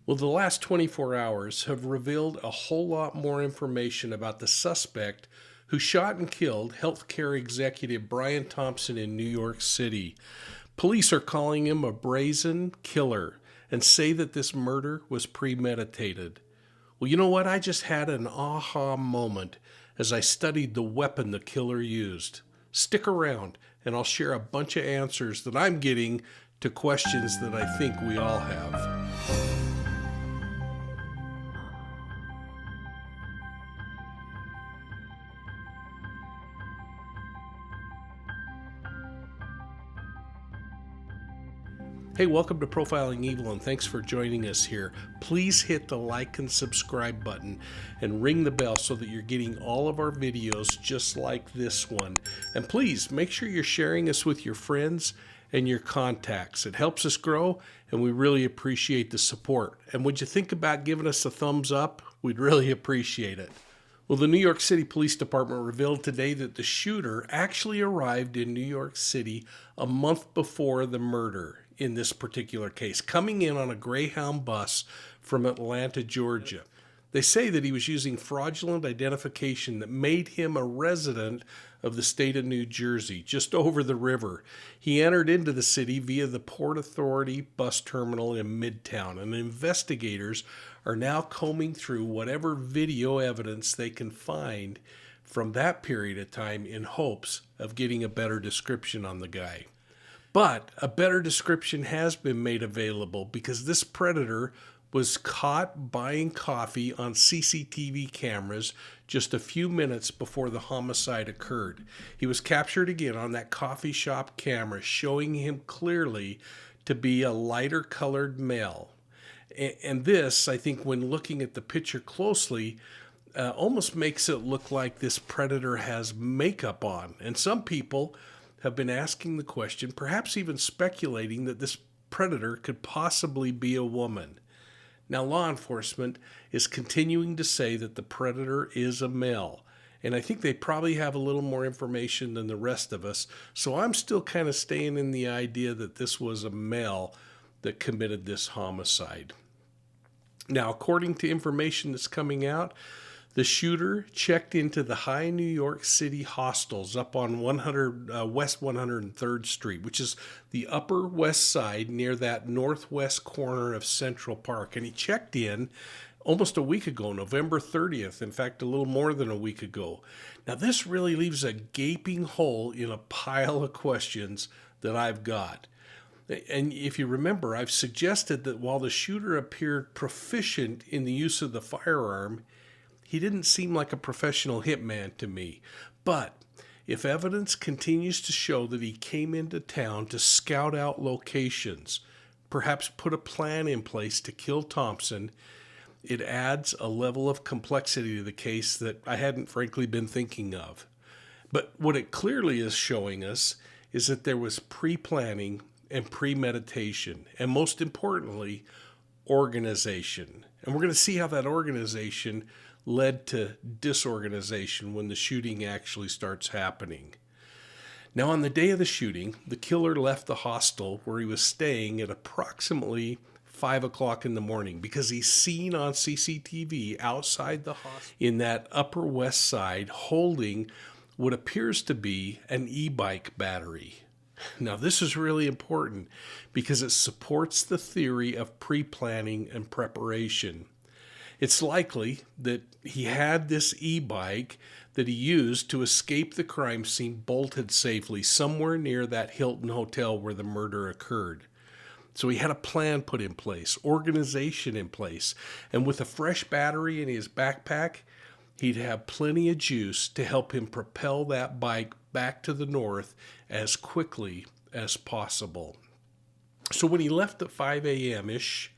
Well, the last 24 hours have revealed a whole lot more information about the suspect who shot and killed healthcare executive Brian Thompson in New York City. Police are calling him a brazen killer and say that this murder was premeditated. Well, you know what? I just had an aha moment as I studied the weapon the killer used. Stick around, and I'll share a bunch of answers that I'm getting to questions that I think we all have. Hey, welcome to Profiling Evil, and thanks for joining us here. Please hit the like and subscribe button and ring the bell so that you're getting all of our videos just like this one. And please make sure you're sharing us with your friends and your contacts. It helps us grow, and we really appreciate the support. And would you think about giving us a thumbs up? We'd really appreciate it. Well, the New York City Police Department revealed today that the shooter actually arrived in New York City a month before the murder in this particular case, coming in on a Greyhound bus from Atlanta, Georgia. They say that he was using fraudulent identification that made him a resident of the state of New Jersey, just over the river. He entered into the city via the Port Authority bus terminal in Midtown, and investigators are now combing through whatever video evidence they can find from that period of time in hopes of getting a better description on the guy. But a better description has been made available because this predator was caught buying coffee on CCTV cameras just a few minutes before the homicide occurred. He was captured again on that coffee shop camera, showing him clearly to be a lighter colored male. And this, I think, when looking at the picture closely, almost makes it look like this predator has makeup on. And some people have been asking the question, perhaps even speculating that this predator could possibly be a woman. Now, law enforcement is continuing to say that the predator is a male, and I think they probably have a little more information than the rest of us, so I'm still kind of staying in the idea that this was a male that committed this homicide. Now, according to information that's coming out, the shooter checked into the high New York City hostels up on West 103rd Street, which is the Upper West Side near that northwest corner of Central Park. And he checked in almost a week ago, November 30th, in fact, a little more than a week ago. Now, this really leaves a gaping hole in a pile of questions that I've got. And if you remember, I've suggested that while the shooter appeared proficient in the use of the firearm, he didn't seem like a professional hitman to me. But if evidence continues to show that he came into town to scout out locations, perhaps put a plan in place to kill Thompson, it adds a level of complexity to the case that I hadn't frankly been thinking of. But what it clearly is showing us is that there was pre-planning and premeditation, and most importantly, organization. And we're going to see how that organization led to disorganization when the shooting actually starts happening. Now, on the day of the shooting, the killer left the hostel where he was staying at approximately 5 o'clock in the morning because he's seen on CCTV outside the hostel in that Upper West Side holding what appears to be an e-bike battery. Now, this is really important because it supports the theory of pre-planning and preparation. It's likely that he had this e-bike that he used to escape the crime scene bolted safely somewhere near that Hilton Hotel where the murder occurred. So he had a plan put in place, organization in place, and with a fresh battery in his backpack, he'd have plenty of juice to help him propel that bike back to the north as quickly as possible. So when he left at 5 a.m.-ish,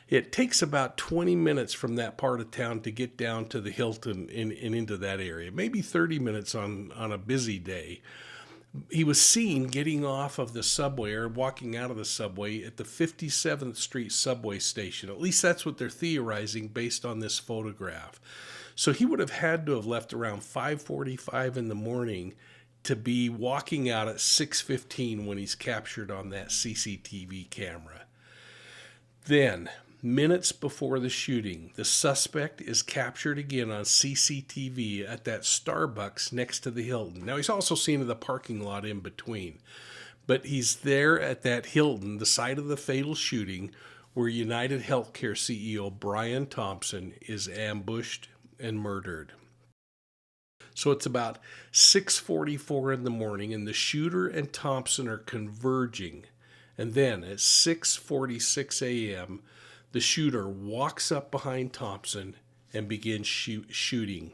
it takes about 20 minutes from that part of town to get down to the Hilton and into that area, maybe 30 minutes on a busy day. He was seen getting off of the subway or walking out of the subway at the 57th Street subway station. At least that's what they're theorizing based on this photograph. So he would have had to have left around 5:45 in the morning to be walking out at 6:15 when he's captured on that CCTV camera. Then minutes before the shooting, the suspect is captured again on CCTV at that Starbucks next to the Hilton. Now, he's also seen in the parking lot in between, but he's there at that Hilton, the site of the fatal shooting, where UnitedHealthcare CEO Brian Thompson is ambushed and murdered. So it's about 6:44 in the morning, and the shooter and Thompson are converging. And then at 6:46 a.m., the shooter walks up behind Thompson and begins shooting.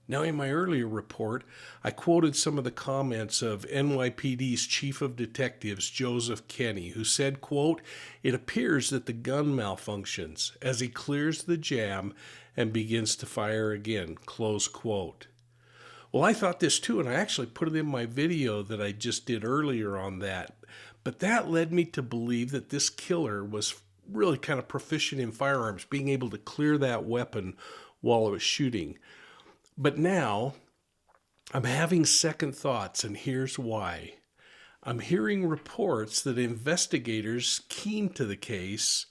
Now, in my earlier report, I quoted some of the comments of NYPD's Chief of Detectives, Joseph Kenny, who said, quote, "It appears that the gun malfunctions as he clears the jam and begins to fire again," close quote. Well, I thought this too, and I actually put it in my video that I just did earlier on that. But that led me to believe that this killer was really kind of proficient in firearms, being able to clear that weapon while it was shooting. But now I'm having second thoughts, and here's why. I'm hearing reports that investigators keen to the case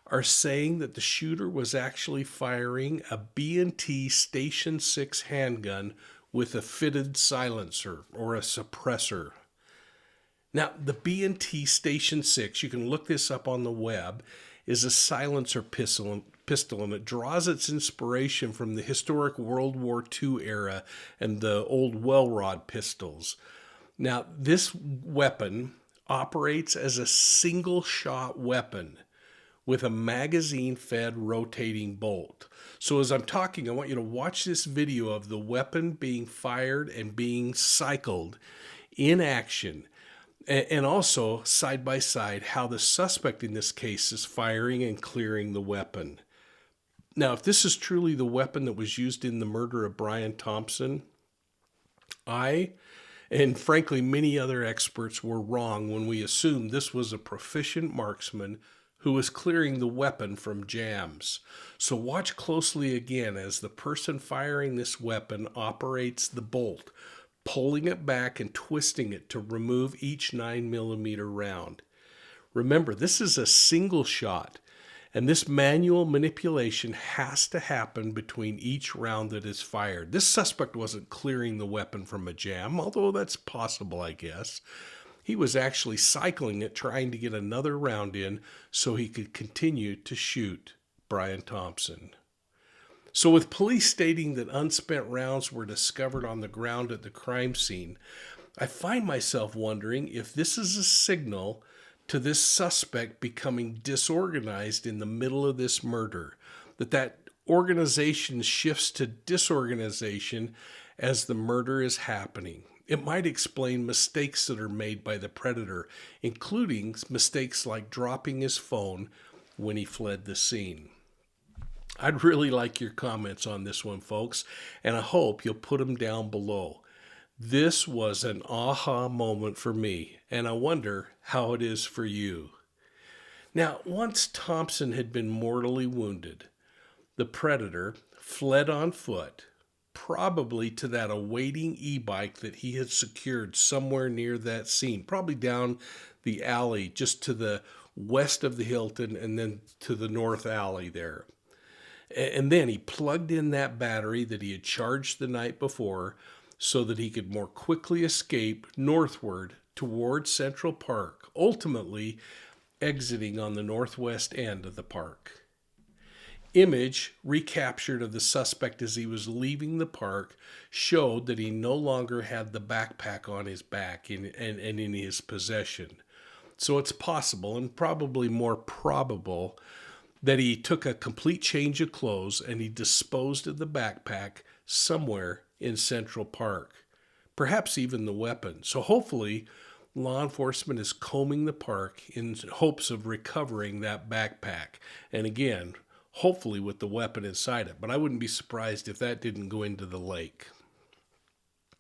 are saying that the shooter was actually firing a B&T Station Six handgun with a fitted silencer or a suppressor. Now, the B&T Station Six, you can look this up on the web, is a silencer pistol, and it draws its inspiration from the historic World War II era and the old well rod pistols. Now, this weapon operates as a single shot weapon with a magazine-fed rotating bolt. So as I'm talking, I want you to watch this video of the weapon being fired and being cycled in action. And also, side by side, how the suspect in this case is firing and clearing the weapon. Now, if this is truly the weapon that was used in the murder of Brian Thompson, I, and frankly many other experts, were wrong when we assumed this was a proficient marksman who was clearing the weapon from jams. So watch closely again as the person firing this weapon operates the bolt, pulling it back and twisting it to remove each 9mm round. Remember, this is a single shot, and this manual manipulation has to happen between each round that is fired. This suspect wasn't clearing the weapon from a jam, although that's possible, I guess. He was actually cycling it, trying to get another round in so he could continue to shoot Brian Thompson. So with police stating that unspent rounds were discovered on the ground at the crime scene, I find myself wondering if this is a signal to this suspect becoming disorganized in the middle of this murder, that organization shifts to disorganization as the murder is happening. It might explain mistakes that are made by the predator, including mistakes like dropping his phone when he fled the scene. I'd really like your comments on this one, folks, and I hope you'll put them down below. This was an aha moment for me, and I wonder how it is for you. Now, once Thompson had been mortally wounded, the predator fled on foot, probably to that awaiting e-bike that he had secured somewhere near that scene, probably down the alley just to the west of the Hilton and then to the north alley there. And then he plugged in that battery that he had charged the night before so that he could more quickly escape northward toward Central Park, ultimately exiting on the northwest end of the park. Image recaptured of the suspect as he was leaving the park showed that he no longer had the backpack on his back and in his possession. So it's possible, and probably more probable, that he took a complete change of clothes and he disposed of the backpack somewhere in Central Park, perhaps even the weapon. So hopefully law enforcement is combing the park in hopes of recovering that backpack. And again, hopefully with the weapon inside it. But I wouldn't be surprised if that didn't go into the lake.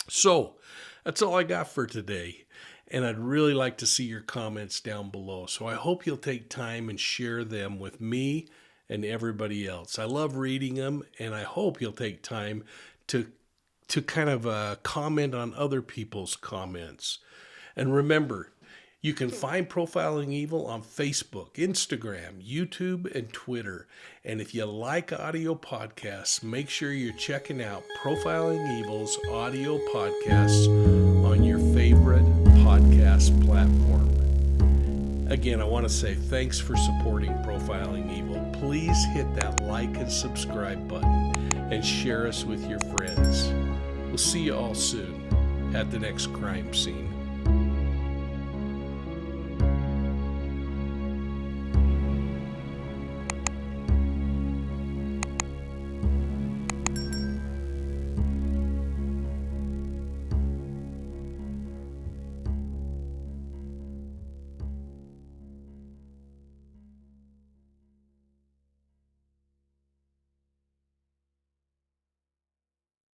So that's all I got for today. And I'd really like to see your comments down below. So I hope you'll take time and share them with me and everybody else. I love reading them, and I hope you'll take time to kind of comment on other people's comments. And remember, You can find Profiling Evil on Facebook, Instagram, YouTube, and Twitter. And if you like audio podcasts, make sure you're checking out Profiling Evil's audio podcasts on your favorite podcast platform. Again, I want to say thanks for supporting Profiling Evil. Please hit that like and subscribe button and share us with your friends. We'll see you all soon at the next crime scene.